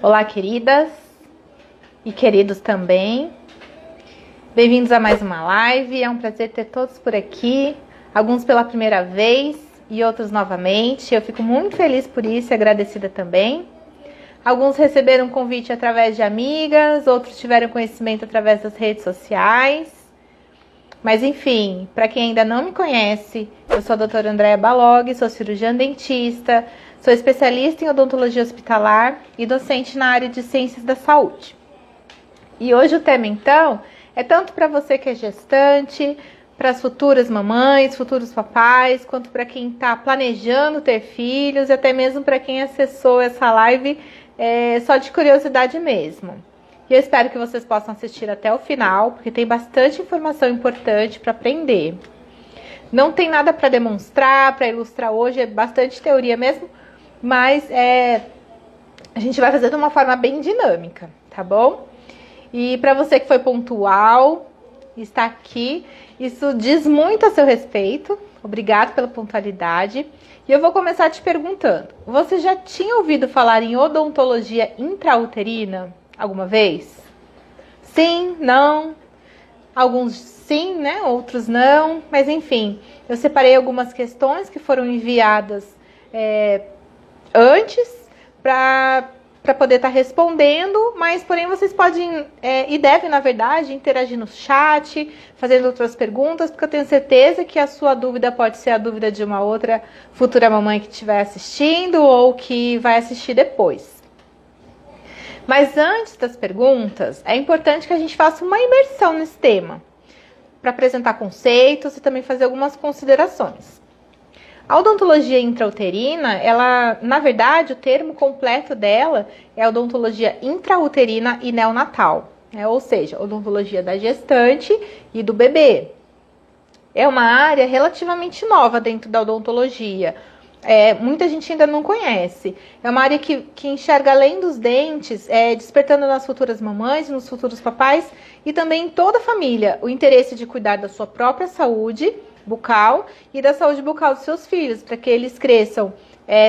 Olá, queridas e queridos também. Bem-vindos a mais uma live. É um prazer ter todos por aqui, alguns pela primeira vez e outros novamente. Eu fico muito feliz por isso e agradecida também. Alguns receberam convite através de amigas, outros tiveram conhecimento através das redes sociais. Mas enfim, para quem ainda não me conhece, eu sou a doutora Andréa Balog, sou cirurgiã dentista, sou especialista em odontologia hospitalar e docente na área de ciências da saúde. E hoje o tema, então, é tanto para você que é gestante, para as futuras mamães, futuros papais, quanto para quem está planejando ter filhos e até mesmo para quem acessou essa live só de curiosidade mesmo. E eu espero que vocês possam assistir até o final, porque tem bastante informação importante para aprender. Não tem nada para demonstrar, para ilustrar hoje, é bastante teoria mesmo, mas a gente vai fazer de uma forma bem dinâmica, tá bom? E para você que foi pontual, está aqui, isso diz muito a seu respeito. Obrigado pela pontualidade. E eu vou começar te perguntando, você já tinha ouvido falar em odontologia intrauterina alguma vez? Sim, não, alguns sim, né? Outros não, mas enfim, eu separei algumas questões que foram enviadas antes para poder estar respondendo, mas porém vocês podem e devem, na verdade, interagir no chat, fazendo outras perguntas, porque eu tenho certeza que a sua dúvida pode ser a dúvida de uma outra futura mamãe que estiver assistindo ou que vai assistir depois. Mas antes das perguntas, é importante que a gente faça uma imersão nesse tema, para apresentar conceitos e também fazer algumas considerações. A odontologia intrauterina, ela, na verdade, o termo completo dela é odontologia intrauterina e neonatal, né? Ou seja, odontologia da gestante e do bebê. É uma área relativamente nova dentro da odontologia. Muita gente ainda não conhece. É uma área que enxerga além dos dentes, despertando nas futuras mamães, nos futuros papais e também em toda a família o interesse de cuidar da sua própria saúde bucal e da saúde bucal dos seus filhos, para que eles cresçam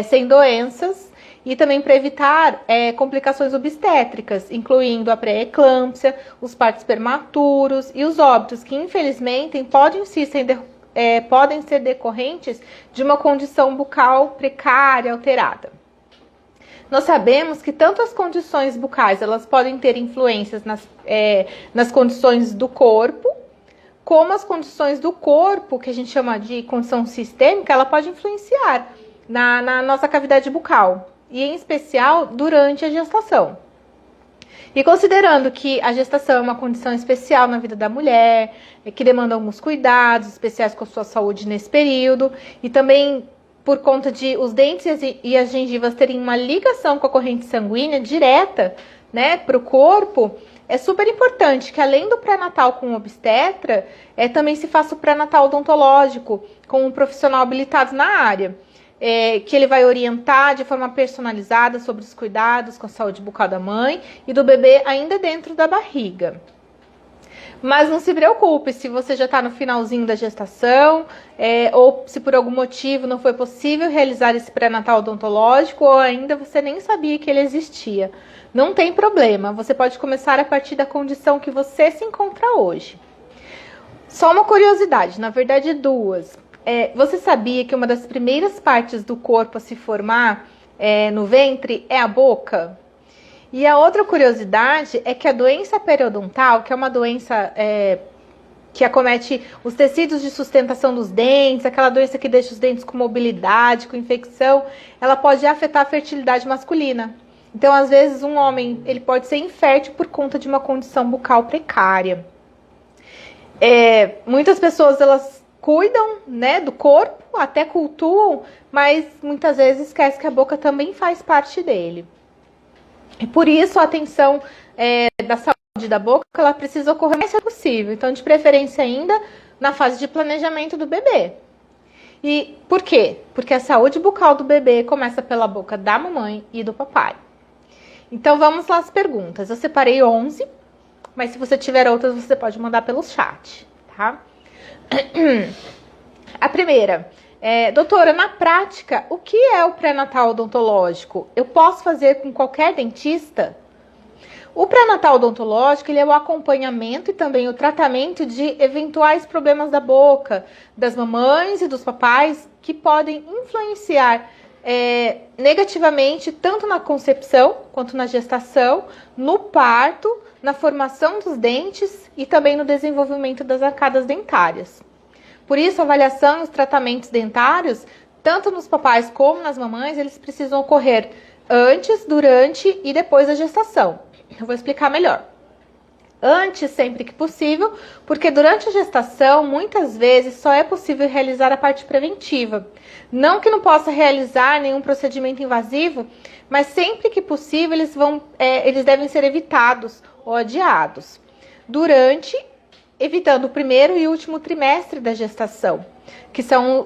sem doenças e também para evitar complicações obstétricas, incluindo a pré-eclâmpsia, os partos prematuros e os óbitos, que infelizmente podem ser decorrentes de uma condição bucal precária, alterada. Nós sabemos que tanto as condições bucais elas podem ter influências nas condições do corpo, como as condições do corpo, que a gente chama de condição sistêmica, ela pode influenciar na nossa cavidade bucal, e em especial durante a gestação. E considerando que a gestação é uma condição especial na vida da mulher, que demanda alguns cuidados especiais com a sua saúde nesse período, e também por conta de os dentes e as gengivas terem uma ligação com a corrente sanguínea direta, né, para o corpo, é super importante que além do pré-natal com o obstetra, também se faça o pré-natal odontológico com um profissional habilitado na área. Que ele vai orientar de forma personalizada sobre os cuidados com a saúde bucal da mãe e do bebê ainda dentro da barriga. Mas não se preocupe se você já está no finalzinho da gestação ou se por algum motivo não foi possível realizar esse pré-natal odontológico ou ainda você nem sabia que ele existia. Não tem problema, você pode começar a partir da condição que você se encontra hoje. Só uma curiosidade, na verdade duas. Você sabia que uma das primeiras partes do corpo a se formar no ventre é a boca? E a outra curiosidade é que a doença periodontal, que é uma doença que acomete os tecidos de sustentação dos dentes, aquela doença que deixa os dentes com mobilidade, com infecção, ela pode afetar a fertilidade masculina. Então, às vezes, um homem ele pode ser infértil por conta de uma condição bucal precária. Muitas pessoas elas cuidam, né, do corpo, até cultuam, mas muitas vezes esquece que a boca também faz parte dele. E por isso a atenção da saúde da boca ela precisa ocorrer o mais cedo possível. Então, de preferência ainda na fase de planejamento do bebê. E por quê? Porque a saúde bucal do bebê começa pela boca da mamãe e do papai. Então, vamos lá às perguntas. Eu separei 11, mas se você tiver outras, você pode mandar pelo chat, tá? A primeira, Doutora, na prática, o que é o pré-natal odontológico? Eu posso fazer com qualquer dentista? O pré-natal odontológico, ele é o acompanhamento e também o tratamento de eventuais problemas da boca, das mamães e dos papais, que podem influenciar negativamente tanto na concepção quanto na gestação, no parto, na formação dos dentes e também no desenvolvimento das arcadas dentárias. Por isso, a avaliação e os tratamentos dentários, tanto nos papais como nas mamães, eles precisam ocorrer antes, durante e depois da gestação. Eu vou explicar melhor. Antes, sempre que possível, porque durante a gestação, muitas vezes, só é possível realizar a parte preventiva. Não que não possa realizar nenhum procedimento invasivo, mas sempre que possível, eles devem ser evitados ou adiados. Durante, evitando o primeiro e último trimestre da gestação, que são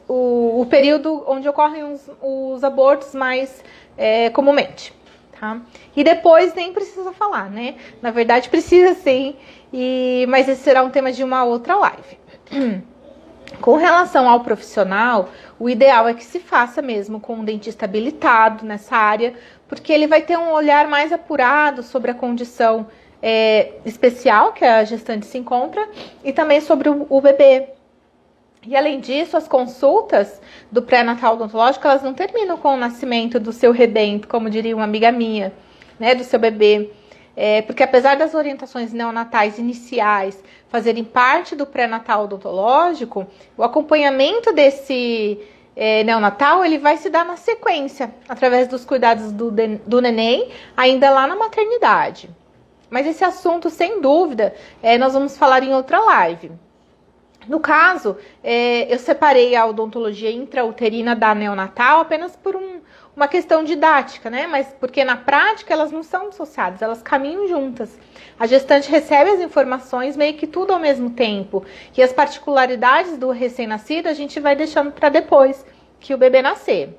o período onde ocorrem os abortos mais comumente. Tá? E depois nem precisa falar, né? Na verdade precisa sim, mas esse será um tema de uma outra live. Com relação ao profissional, o ideal é que se faça mesmo com um dentista habilitado nessa área, porque ele vai ter um olhar mais apurado sobre a condição especial que a gestante se encontra e também sobre o bebê. E além disso, as consultas do pré-natal odontológico, elas não terminam com o nascimento do seu rebento, como diria uma amiga minha, né, do seu bebê. Porque apesar das orientações neonatais iniciais fazerem parte do pré-natal odontológico, o acompanhamento desse neonatal, ele vai se dar na sequência, através dos cuidados do neném, ainda lá na maternidade. Mas esse assunto, sem dúvida, nós vamos falar em outra live. No caso, eu separei a odontologia intrauterina da neonatal apenas por uma questão didática, né? Mas porque na prática elas não são dissociadas, elas caminham juntas. A gestante recebe as informações meio que tudo ao mesmo tempo. E as particularidades do recém-nascido a gente vai deixando para depois que o bebê nascer.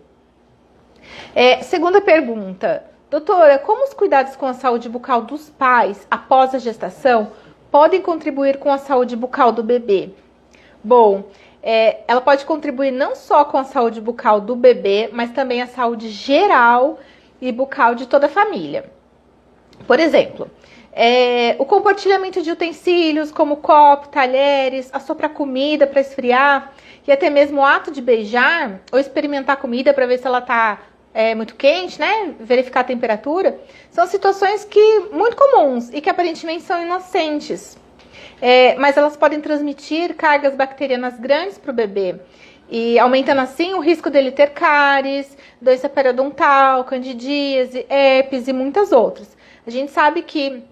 Segunda pergunta. Doutora, como os cuidados com a saúde bucal dos pais após a gestação podem contribuir com a saúde bucal do bebê? Bom, ela pode contribuir não só com a saúde bucal do bebê, mas também a saúde geral e bucal de toda a família. Por exemplo, o compartilhamento de utensílios como copo, talheres, assoprar comida para esfriar e até mesmo o ato de beijar ou experimentar a comida para ver se ela está muito quente, né? Verificar a temperatura, são situações muito comuns e que aparentemente são inocentes. Mas elas podem transmitir cargas bacterianas grandes para o bebê e aumentando assim o risco dele ter cáries, doença periodontal, candidíase, herpes e muitas outras. A gente sabe que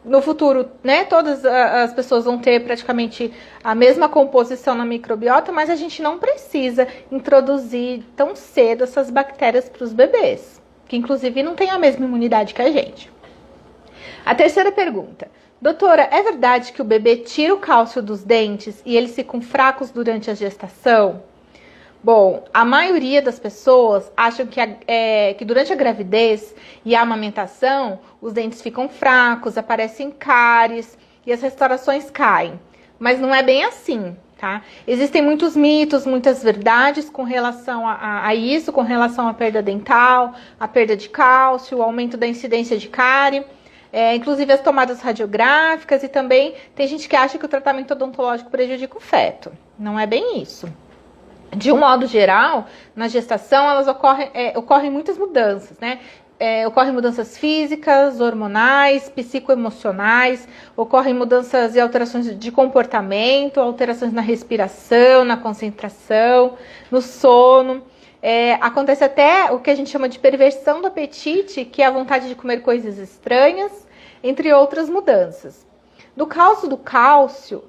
no futuro, né, todas as pessoas vão ter praticamente a mesma composição na microbiota, mas a gente não precisa introduzir tão cedo essas bactérias para os bebês, que inclusive não têm a mesma imunidade que a gente. A terceira pergunta. Doutora, é verdade que o bebê tira o cálcio dos dentes e eles ficam fracos durante a gestação? Bom, a maioria das pessoas acham que durante a gravidez e a amamentação, os dentes ficam fracos, aparecem cáries e as restaurações caem. Mas não é bem assim, tá? Existem muitos mitos, muitas verdades com relação a isso, com relação à perda dental, à perda de cálcio, o aumento da incidência de cárie. Inclusive as tomadas radiográficas e também tem gente que acha que o tratamento odontológico prejudica o feto. Não é bem isso. De um modo geral, na gestação elas ocorrem muitas mudanças, né? Ocorrem mudanças físicas, hormonais, psicoemocionais, ocorrem mudanças e alterações de comportamento, alterações na respiração, na concentração, no sono. Acontece até o que a gente chama de perversão do apetite, que é a vontade de comer coisas estranhas, entre outras mudanças. No caso do cálcio,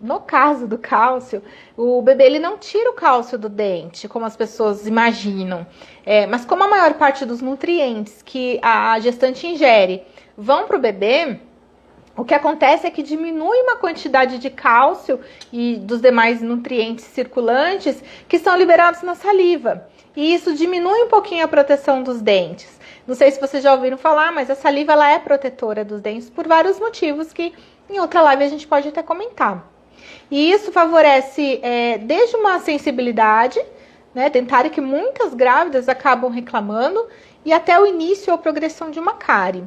o bebê ele não tira o cálcio do dente, como as pessoas imaginam. Mas como a maior parte dos nutrientes que a gestante ingere vão para o bebê, o que acontece é que diminui uma quantidade de cálcio e dos demais nutrientes circulantes que são liberados na saliva. E isso diminui um pouquinho a proteção dos dentes. Não sei se vocês já ouviram falar, mas a saliva ela é protetora dos dentes por vários motivos que em outra live a gente pode até comentar. E isso favorece desde uma sensibilidade, né, dentária, que muitas grávidas acabam reclamando, e até o início ou progressão de uma cárie.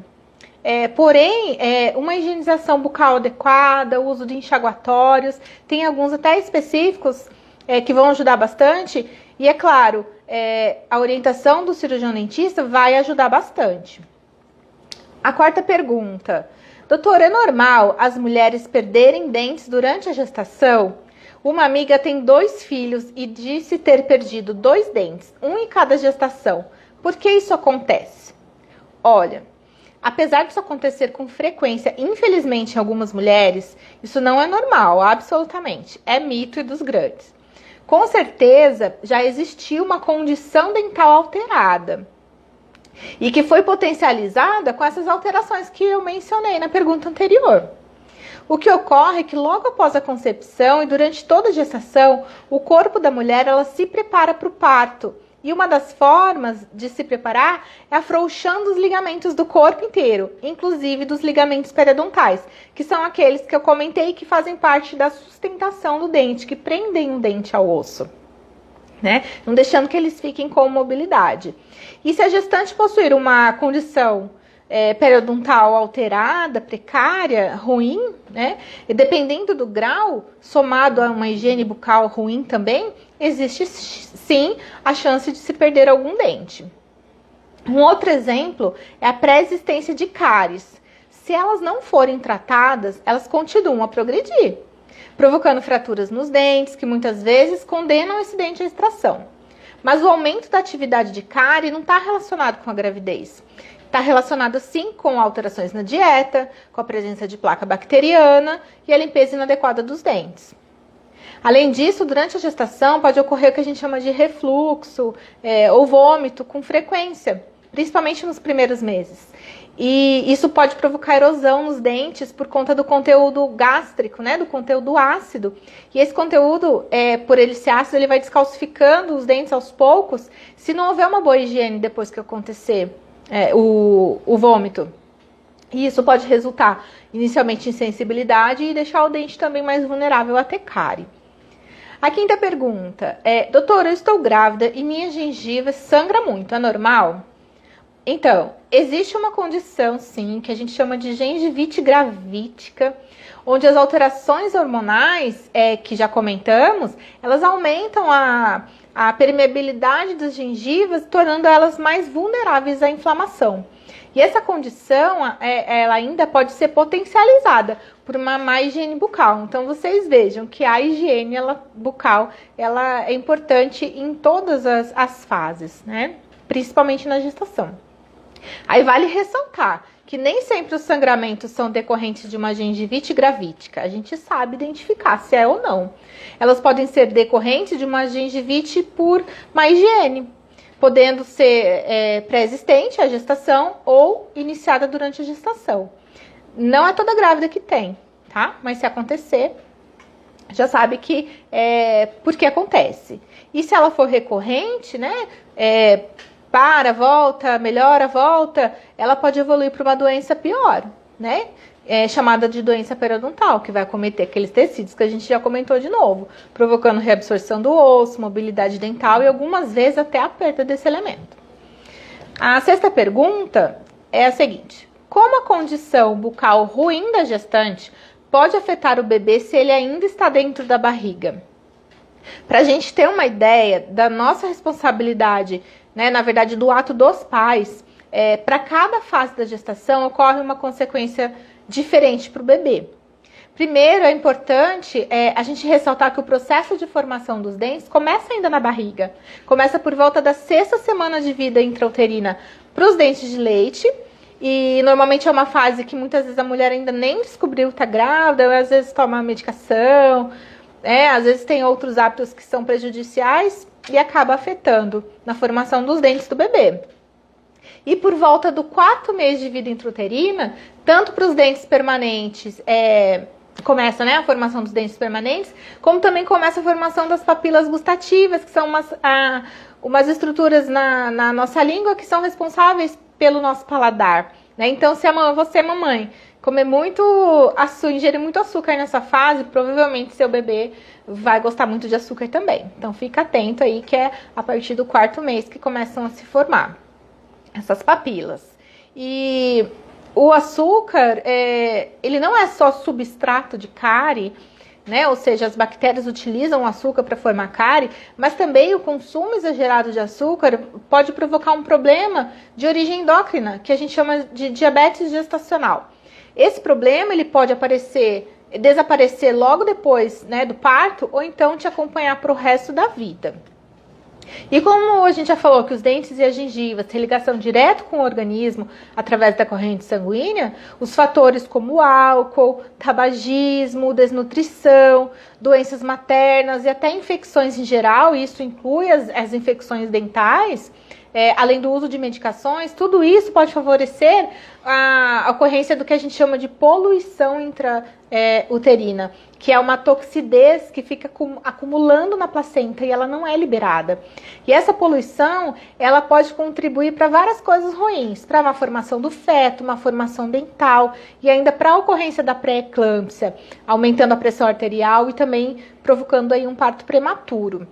Porém, uma higienização bucal adequada, o uso de enxaguatórios, tem alguns até específicos que vão ajudar bastante. E é claro, a orientação do cirurgião dentista vai ajudar bastante. A quarta pergunta. Doutor, é normal as mulheres perderem dentes durante a gestação? Uma amiga tem 2 filhos e disse ter perdido 2 dentes, um em cada gestação. Por que isso acontece? Olha, apesar disso acontecer com frequência, infelizmente, em algumas mulheres, isso não é normal, absolutamente. É mito e dos grandes. Com certeza, já existiu uma condição dental alterada e que foi potencializada com essas alterações que eu mencionei na pergunta anterior. O que ocorre é que logo após a concepção e durante toda a gestação, o corpo da mulher ela se prepara para o parto. E uma das formas de se preparar é afrouxando os ligamentos do corpo inteiro, inclusive dos ligamentos periodontais, que são aqueles que eu comentei que fazem parte da sustentação do dente, que prendem o dente ao osso, né? Não deixando que eles fiquem com mobilidade. E se a gestante possuir uma condição periodontal alterada, precária, ruim, né? E dependendo do grau, somado a uma higiene bucal ruim também, existe sim a chance de se perder algum dente. Um outro exemplo é a pré-existência de cáries. Se elas não forem tratadas, elas continuam a progredir, provocando fraturas nos dentes, que muitas vezes condenam esse dente à extração. Mas o aumento da atividade de cárie não está relacionado com a gravidez. Está relacionado sim com alterações na dieta, com a presença de placa bacteriana e a limpeza inadequada dos dentes. Além disso, durante a gestação pode ocorrer o que a gente chama de refluxo ou vômito com frequência, principalmente nos primeiros meses. E isso pode provocar erosão nos dentes por conta do conteúdo gástrico, né, do conteúdo ácido. E esse conteúdo, por ele ser ácido, ele vai descalcificando os dentes aos poucos, se não houver uma boa higiene depois que acontecer o vômito. E isso pode resultar inicialmente em sensibilidade e deixar o dente também mais vulnerável a ter cárie. A quinta pergunta doutor, eu estou grávida e minha gengiva sangra muito, é normal? Então, existe uma condição, sim, que a gente chama de gengivite gravítica, onde as alterações hormonais, que já comentamos, elas aumentam a permeabilidade das gengivas, tornando elas mais vulneráveis à inflamação. E essa condição, ela ainda pode ser potencializada por uma má higiene bucal. Então, vocês vejam que a higiene bucal, ela é importante em todas as fases, né? Principalmente na gestação. Aí vale ressaltar que nem sempre os sangramentos são decorrentes de uma gengivite gravítica. A gente sabe identificar se é ou não. Elas podem ser decorrentes de uma gengivite por má higiene, podendo ser pré-existente à gestação ou iniciada durante a gestação. Não é toda grávida que tem, tá? Mas se acontecer, já sabe que por que acontece. E se ela for recorrente, né? Volta, melhora, volta, ela pode evoluir para uma doença pior, né? Chamada de doença periodontal, que vai acometer aqueles tecidos que a gente já comentou de novo, provocando reabsorção do osso, mobilidade dental e algumas vezes até a perda desse elemento. A sexta pergunta é a seguinte: como a condição bucal ruim da gestante pode afetar o bebê se ele ainda está dentro da barriga? Para a gente ter uma ideia da nossa responsabilidade, né, na verdade do ato dos pais, para cada fase da gestação ocorre uma consequência diferente para o bebê. Primeiro, é importante a gente ressaltar que o processo de formação dos dentes começa ainda na barriga. Começa por volta da 6ª semana de vida intrauterina para os dentes de leite. E normalmente é uma fase que muitas vezes a mulher ainda nem descobriu que está grávida, às vezes toma medicação, às vezes tem outros hábitos que são prejudiciais e acaba afetando na formação dos dentes do bebê. E por volta do 4º mês de vida intrauterina, tanto para os dentes permanentes, começa, né, a formação dos dentes permanentes, como também começa a formação das papilas gustativas, que são umas estruturas na nossa língua que são responsáveis pelo nosso paladar, né? Então, se você, mamãe, comer muito açúcar, ingerir muito açúcar nessa fase, provavelmente seu bebê vai gostar muito de açúcar também. Então fica atento aí que é a partir do 4º mês que começam a se formar essas papilas. E o açúcar, ele não é só substrato de cárie, né? Ou seja, as bactérias utilizam o açúcar para formar cárie, mas também o consumo exagerado de açúcar pode provocar um problema de origem endócrina, que a gente chama de diabetes gestacional. Esse problema ele pode desaparecer logo depois, né, do parto, ou então te acompanhar para o resto da vida. E como a gente já falou que os dentes e a gengiva têm ligação direta com o organismo através da corrente sanguínea, os fatores como álcool, tabagismo, desnutrição, doenças maternas e até infecções em geral, isso inclui as infecções dentais, além do uso de medicações, tudo isso pode favorecer a ocorrência do que a gente chama de poluição intrauterina, que é uma toxidez que fica acumulando na placenta e ela não é liberada. E essa poluição, ela pode contribuir para várias coisas ruins, para uma formação do feto, uma formação dental e ainda para a ocorrência da pré-eclâmpsia, aumentando a pressão arterial e também provocando aí um parto prematuro.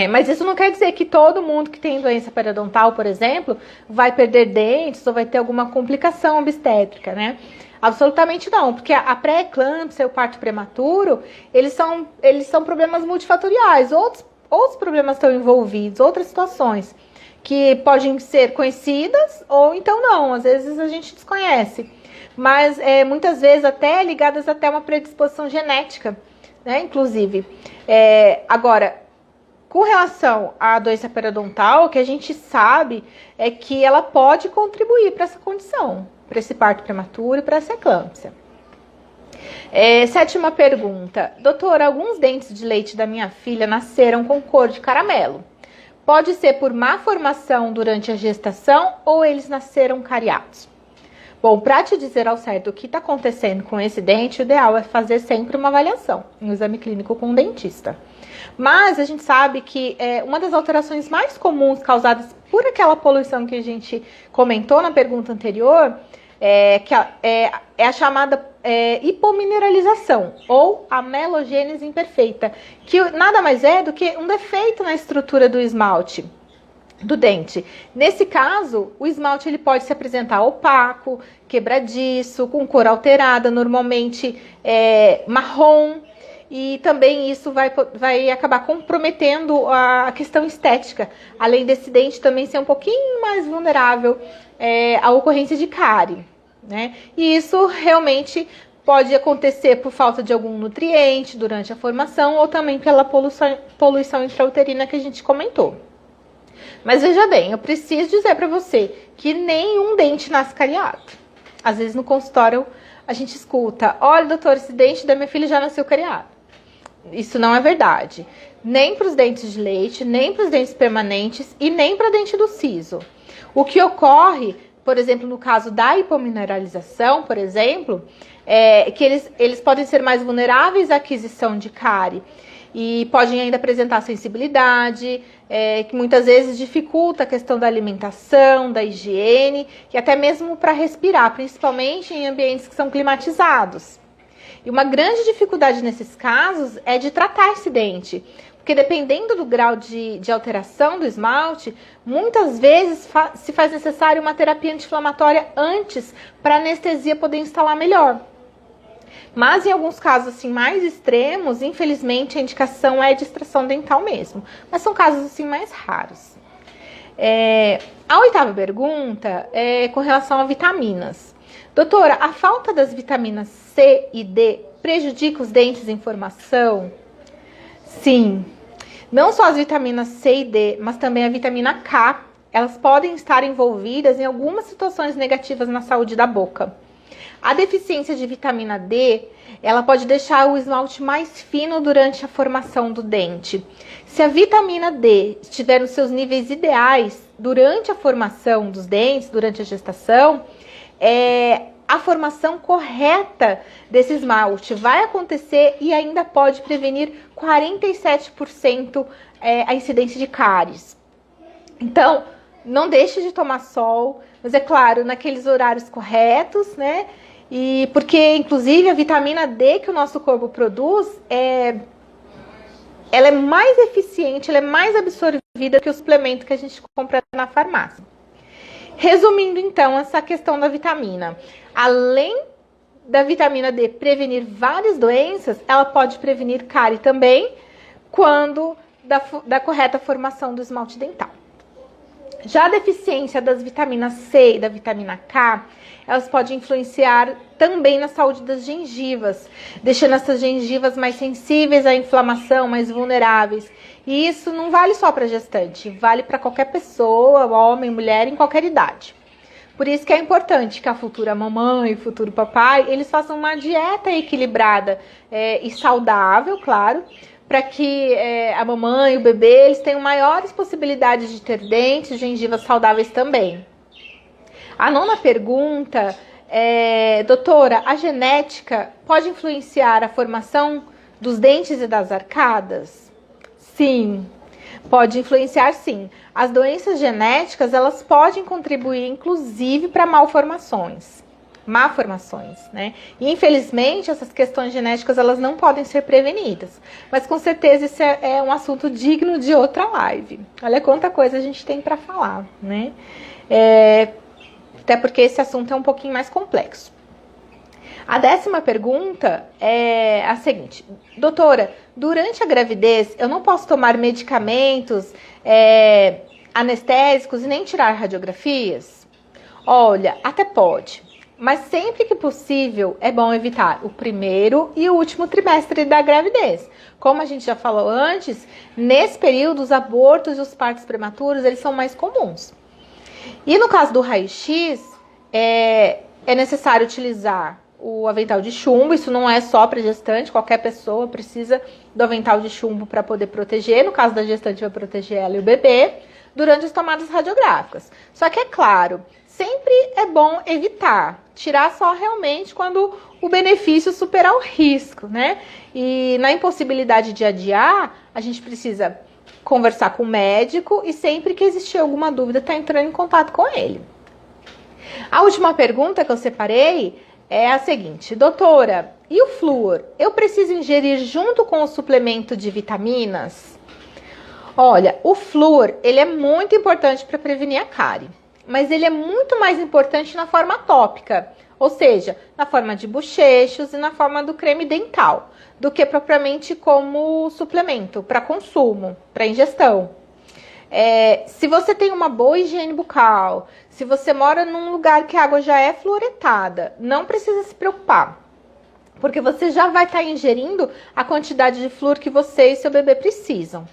Mas isso não quer dizer que todo mundo que tem doença periodontal, por exemplo, vai perder dentes ou vai ter alguma complicação obstétrica, né? Absolutamente não, porque a pré-eclâmpsia e o parto prematuro, eles são problemas multifatoriais, outros problemas estão envolvidos, outras situações que podem ser conhecidas ou então não, às vezes a gente desconhece, mas muitas vezes até ligadas até a uma predisposição genética, né? Inclusive. Agora, com relação à doença periodontal, o que a gente sabe é que ela pode contribuir para essa condição, para esse parto prematuro e para essa eclâmpsia. 7ª pergunta. Doutora, alguns dentes de leite da minha filha nasceram com cor de caramelo. Pode ser por má formação durante a gestação ou eles nasceram cariados? Bom, para te dizer ao certo o que está acontecendo com esse dente, o ideal é fazer sempre uma avaliação, um exame clínico com o dentista. Mas a gente sabe que uma das alterações mais comuns causadas por aquela poluição que a gente comentou na pergunta anterior é a chamada hipomineralização ou amelogênese imperfeita, que nada mais é do que um defeito na estrutura do esmalte do dente. Nesse caso, o esmalte ele pode se apresentar opaco, quebradiço, com cor alterada, normalmente marrom, e também isso vai acabar comprometendo a questão estética, além desse dente também ser um pouquinho mais vulnerável à ocorrência de cárie, né? E isso realmente pode acontecer por falta de algum nutriente durante a formação ou também pela poluição intrauterina que a gente comentou. Mas veja bem, eu preciso dizer para você que nenhum dente nasce cariado. Às vezes no consultório a gente escuta: olha, doutor, esse dente da minha filha já nasceu cariado. Isso não é verdade. Nem para os dentes de leite, nem para os dentes permanentes e nem para dente do siso. O que ocorre, por exemplo, no caso da hipomineralização, por exemplo, é que eles podem ser mais vulneráveis à aquisição de cárie e podem ainda apresentar sensibilidade, que muitas vezes dificulta a questão da alimentação, da higiene e até mesmo para respirar, principalmente em ambientes que são climatizados. E uma grande dificuldade nesses casos é de tratar esse dente, porque dependendo do grau de alteração do esmalte, muitas vezes se faz necessário uma terapia anti-inflamatória antes para a anestesia poder instalar melhor. Mas em alguns casos assim mais extremos, infelizmente a indicação é de extração dental mesmo, mas são casos assim mais raros. A 8ª pergunta é com relação a vitaminas. Doutora, a falta das vitaminas C e D prejudica os dentes em formação? Sim, não só as vitaminas C e D, mas também a vitamina K, elas podem estar envolvidas em algumas situações negativas na saúde da boca. A deficiência de vitamina D, ela pode deixar o esmalte mais fino durante a formação do dente. Se a vitamina D estiver nos seus níveis ideais durante a formação dos dentes, durante a gestação, a formação correta desse esmalte vai acontecer e ainda pode prevenir 47% a incidência de cáries. Então, não deixe de tomar sol, mas é claro, naqueles horários corretos, né? E porque, inclusive, a vitamina D que o nosso corpo produz, ela é mais eficiente, ela é mais absorvida que o suplemento que a gente compra na farmácia. Resumindo, então, essa questão da vitamina. Além da vitamina D prevenir várias doenças, ela pode prevenir cárie também, quando da correta formação do esmalte dental. Já a deficiência das vitaminas C e da vitamina K, elas podem influenciar também na saúde das gengivas, deixando essas gengivas mais sensíveis à inflamação, mais vulneráveis. E isso não vale só para gestante, vale para qualquer pessoa, homem, mulher, em qualquer idade. Por isso que é importante que a futura mamãe, futuro papai, eles façam uma dieta equilibrada e saudável, claro, para que a mamãe e o bebê eles tenham maiores possibilidades de ter dentes e gengivas saudáveis também. A nona pergunta é, doutora, a genética pode influenciar a formação dos dentes e das arcadas? Sim, pode influenciar sim. As doenças genéticas, elas podem contribuir, inclusive, para malformações, né? E, infelizmente, essas questões genéticas, elas não podem ser prevenidas. Mas, com certeza, isso é um assunto digno de outra live. Olha quanta coisa a gente tem para falar, né? Até porque esse assunto é um pouquinho mais complexo. A 10ª pergunta é a seguinte: doutora, durante a gravidez eu não posso tomar medicamentos anestésicos e nem tirar radiografias? Olha, até pode, mas sempre que possível é bom evitar o primeiro e o último trimestre da gravidez. Como a gente já falou antes, nesse período os abortos e os partos prematuros eles são mais comuns. E no caso do raio-x, é necessário utilizar o avental de chumbo. Isso não é só para gestante, qualquer pessoa precisa do avental de chumbo para poder proteger. No caso da gestante, vai proteger ela e o bebê durante as tomadas radiográficas. Só que é claro, sempre é bom evitar, tirar só realmente quando o benefício superar o risco, né? E na impossibilidade de adiar, a gente precisa conversar com o médico e sempre que existir alguma dúvida, tá entrando em contato com ele. A última pergunta que eu separei é a seguinte: doutora, e o flúor? Eu preciso ingerir junto com o suplemento de vitaminas? Olha, o flúor, ele é muito importante para prevenir a cárie, mas ele é muito mais importante na forma tópica, ou seja, na forma de bochechos e na forma do creme dental, do que propriamente como suplemento para consumo, para ingestão. Se você tem uma boa higiene bucal, se você mora num lugar que a água já é fluoretada, não precisa se preocupar, porque você já vai estar ingerindo a quantidade de flúor que você e seu bebê precisam.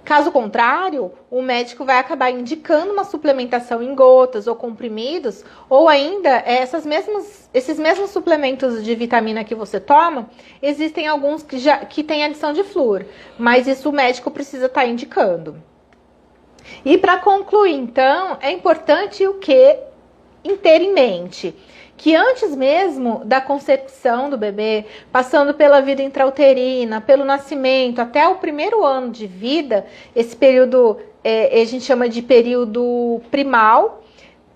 Caso contrário, o médico vai acabar indicando uma suplementação em gotas ou comprimidos, ou ainda esses mesmos suplementos de vitamina que você toma, existem alguns que têm adição de flúor, mas isso o médico precisa estar indicando. E para concluir, então, é importante o que? Ter em mente que antes mesmo da concepção do bebê, passando pela vida intrauterina, pelo nascimento, até o primeiro ano de vida, esse período a gente chama de período primal,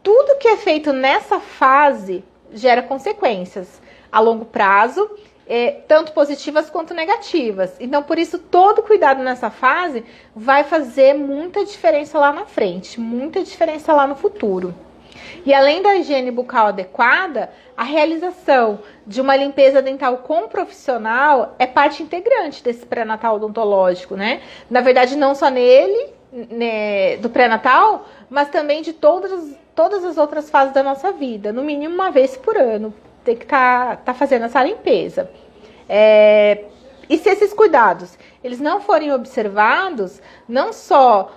tudo que é feito nessa fase gera consequências a longo prazo, tanto positivas quanto negativas. Então, por isso, todo cuidado nessa fase vai fazer muita diferença lá na frente, muita diferença lá no futuro. E além da higiene bucal adequada, a realização de uma limpeza dental com um profissional é parte integrante desse pré-natal odontológico, né? Na verdade, não só nele, né, do pré-natal, mas também de todas as outras fases da nossa vida. No mínimo uma vez por ano, tem que tá fazendo essa limpeza. E se esses cuidados eles não forem observados, não só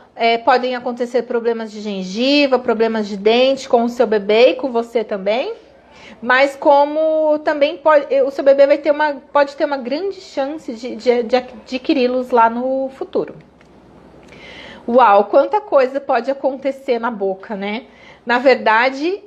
podem acontecer problemas de gengiva, problemas de dente com o seu bebê e com você também, mas como também o seu bebê pode ter uma grande chance de adquiri-los lá no futuro. Uau, quanta coisa pode acontecer na boca, né? Na verdade,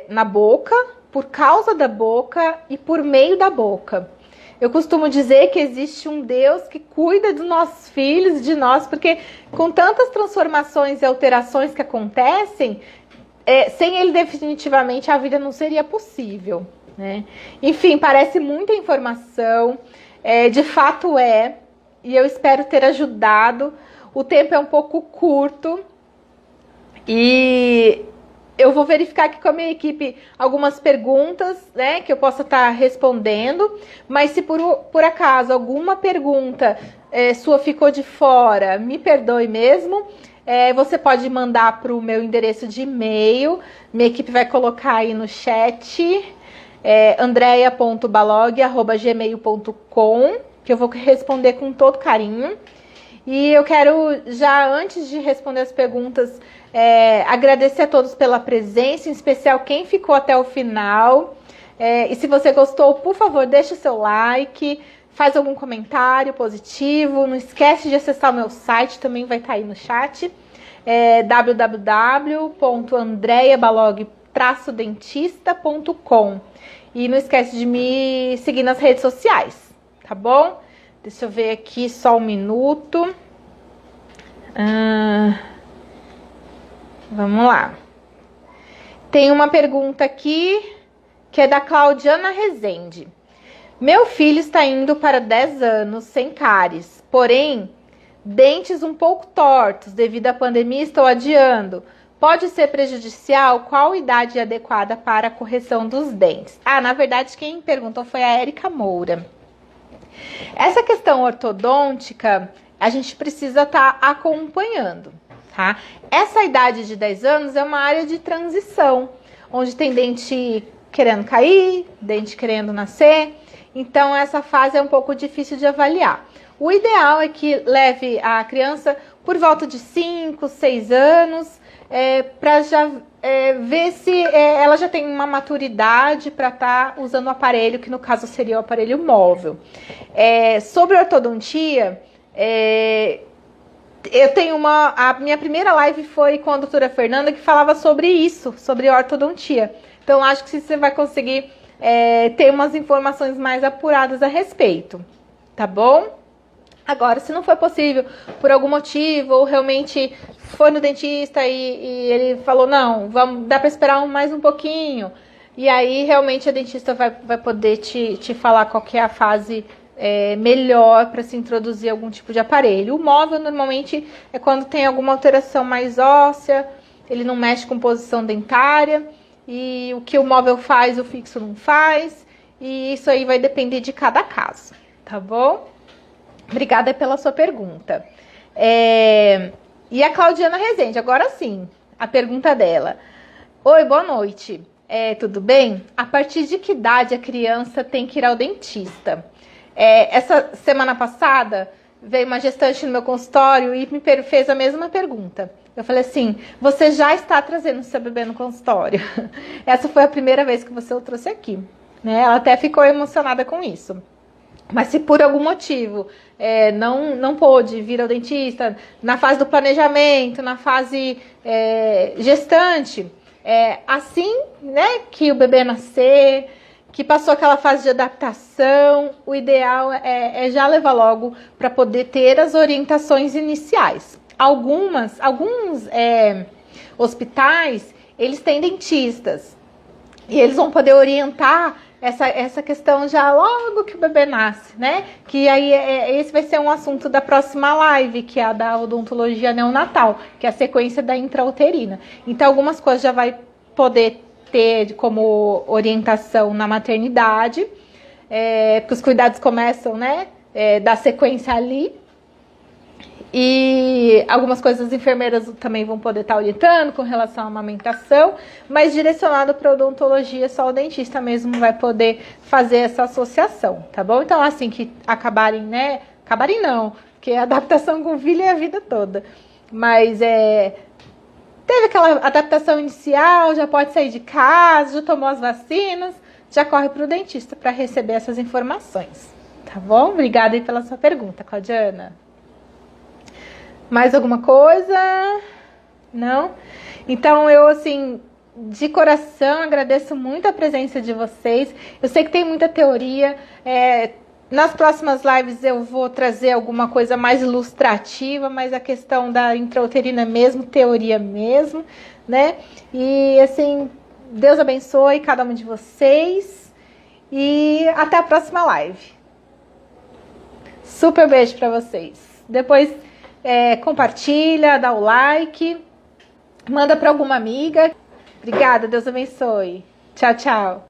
na boca, por causa da boca e por meio da boca. Eu costumo dizer que existe um Deus que cuida dos nossos filhos, de nós, porque com tantas transformações e alterações que acontecem, sem ele definitivamente a vida não seria possível. né? Enfim, parece muita informação, de fato e eu espero ter ajudado. O tempo é um pouco curto e eu vou verificar aqui com a minha equipe algumas perguntas, né, que eu possa estar respondendo, mas se por acaso alguma pergunta sua ficou de fora, me perdoe mesmo. Você pode mandar para o meu endereço de e-mail, minha equipe vai colocar aí no chat, andrea.balog@gmail.com, que eu vou responder com todo carinho. E eu quero, já antes de responder as perguntas, agradecer a todos pela presença, em especial quem ficou até o final. E se você gostou, por favor, deixa o seu like, faz algum comentário positivo. Não esquece de acessar o meu site, também vai estar aí no chat. www.andreabalog-dentista.com. E não esquece de me seguir nas redes sociais, tá bom? Deixa eu ver aqui só um minuto. Vamos lá. Tem uma pergunta aqui que é da Claudiana Rezende. Meu filho está indo para 10 anos sem cáries, porém, dentes um pouco tortos devido à pandemia, estou adiando. Pode ser prejudicial? Qual idade adequada para a correção dos dentes? Na verdade, quem perguntou foi a Érica Moura. Essa questão ortodôntica, a gente precisa estar acompanhando, tá? Essa idade de 10 anos é uma área de transição, onde tem dente querendo cair, dente querendo nascer. Então, essa fase é um pouco difícil de avaliar. O ideal é que leve a criança por volta de 5, 6 anos, para já ver se ela já tem uma maturidade para estar usando o aparelho, que no caso seria o aparelho móvel. Sobre ortodontia, eu tenho a minha primeira live foi com a doutora Fernanda, que falava sobre isso, sobre ortodontia. Então, acho que você vai conseguir ter umas informações mais apuradas a respeito, tá bom? Agora, se não for possível, por algum motivo, ou realmente foi no dentista e ele falou, não, dá para esperar mais um pouquinho, e aí realmente a dentista vai poder te falar qual que é a fase melhor para se introduzir algum tipo de aparelho. O móvel, normalmente, é quando tem alguma alteração mais óssea, ele não mexe com posição dentária, e o que o móvel faz, o fixo não faz, e isso aí vai depender de cada caso, tá bom? Obrigada pela sua pergunta. E a Claudiana Rezende, agora sim, a pergunta dela. Oi, boa noite. Tudo bem? A partir de que idade a criança tem que ir ao dentista? Essa semana passada, veio uma gestante no meu consultório e me fez a mesma pergunta. Eu falei assim, você já está trazendo seu bebê no consultório. Essa foi a primeira vez que você o trouxe aqui, né? Ela até ficou emocionada com isso. Mas se por algum motivo não pôde vir ao dentista, na fase do planejamento, na fase gestante, assim, né, que o bebê nascer, que passou aquela fase de adaptação, o ideal é já levar logo para poder ter as orientações iniciais. Alguns hospitais, eles têm dentistas e eles vão poder orientar essa questão já logo que o bebê nasce, né? Que aí esse vai ser um assunto da próxima live, que é a da odontologia neonatal, que é a sequência da intrauterina. Então, algumas coisas já vai poder ter como orientação na maternidade, porque os cuidados começam, né? Da sequência ali. E algumas coisas as enfermeiras também vão poder estar orientando com relação à amamentação, mas direcionado para odontologia, só o dentista mesmo vai poder fazer essa associação, tá bom? Então, assim que acabarem, né? Acabarem não, porque a adaptação com o filho é a vida toda. Mas teve aquela adaptação inicial, já pode sair de casa, já tomou as vacinas, já corre para o dentista para receber essas informações, tá bom? Obrigada aí pela sua pergunta, Claudiana. Mais alguma coisa? Não? Então, eu, assim, de coração, agradeço muito a presença de vocês. Eu sei que tem muita teoria. Nas próximas lives eu vou trazer alguma coisa mais ilustrativa, mas a questão da intrauterina mesmo, teoria mesmo, né? E, assim, Deus abençoe cada um de vocês. E até a próxima live. Super beijo para vocês. Depois compartilha, dá o like, manda para alguma amiga. Obrigada, Deus abençoe. Tchau, tchau.